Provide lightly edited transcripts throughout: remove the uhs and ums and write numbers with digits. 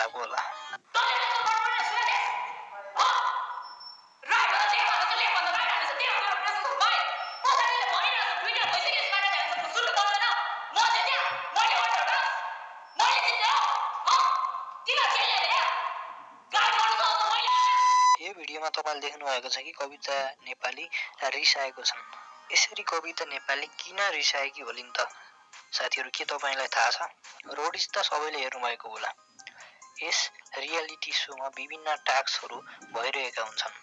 भएको होला। यो भिडियोमा तपाईले देख्नु भएको छ कि कविता नेपाली रिसाएको छन्। यसरी कविता नेपाली किन रिसाएकी होलिन् त? साथीहरु, के तपाईलाई थाहा छ? रोडिस त सबैले हेर्नु भएको होला। यस रियालिटी सोमा विभिन्न टास्कहरु भइरहेका हुन्छन्।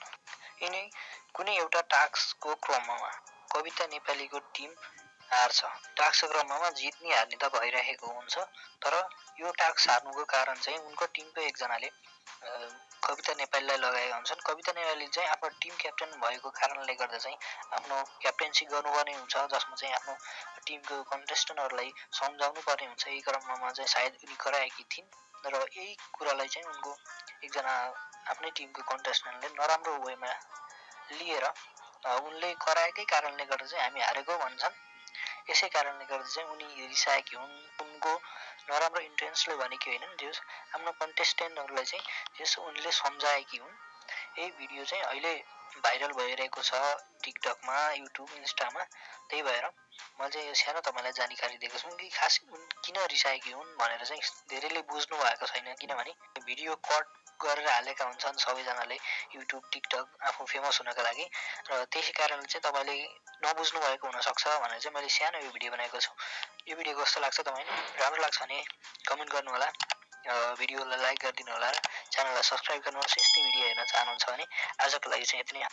यिनै कुनै एउटा टास्कको क्रममा कविता नेपालीको टिम हार्छ। टास्कको क्रममा जित्ने हार्ने त भइरहेको हुन्छ, तर यो टास्क हार्नुको कारण चाहिँ उनको टिमको एकजनाले कविता नेपालीलाई लगाएका हुन्छन्। कविता नेपाली चाहिँ आफ्नो टिम क्याप्टेन भएको कारणले गर्दा चाहिँ आफ्नो क्याप्टेन्सी गर्नुपर्ने हुन्छ, जसमा चाहिँ आफ्नो टिमको कन्टेस्टेन्टहरुलाई सम्झाउनु पर्ने हुन्छ। यही क्रममा चाहिँ सायद उनी कराएकी थिइन् र यही कुरालाई चाहिँ उनको एकजना आफ्नै टिमको कन्टेस्टेन्टले नराम्रो वेमा लिएर उनले कराएकै कारणले गर्दा चाहिँ हामी हारेको भन्छन्। यसै कारणले गर्दा चाहिँ उनी रिसाएकी हुन्। उनको नराम्रो इन्टेन्सले भनेकी होइनन्, जस आफ्नो कन्टेस्टेन्टहरुलाई चाहिँ जस उनले सम्झाएकी हुन्। यही भिडियो चाहिँ अहिले भाइरल भइरहेको छ टिकटकमा, युट्युब, इन्स्टामा। त्यही भएर मैले चाहिँ यो सानो तपाईलाई जानकारी दिएको छु कि खास किन रिसाएकी हुन् भनेर चाहिँ धेरैले बुझ्नु भएको छैन, किनभने भिडियो कट गरेर हालेका हुन्छन् सबैजनाले युट्युब, टिकटक आफू फेमस हुनका लागि, र त्यसै कारणले चाहिँ तपाईले नबुझ्नु भएको हुन सक्छ भनेर चाहिँ मैले सानो यो भिडियो बनाएको छु। यो भिडियो कस्तो लाग्छ तपाईलाई? राम्रो लाग्छ भने कमेन्ट गर्नु होला, भिडियोलाई लाइक गरिदिनु होला र च्यानललाई सब्स्क्राइब गर्नुहोस्। यस्तै भिडियो हेर्न चाहनुहुन्छ भने आजको लागि चाहिँ यति नै।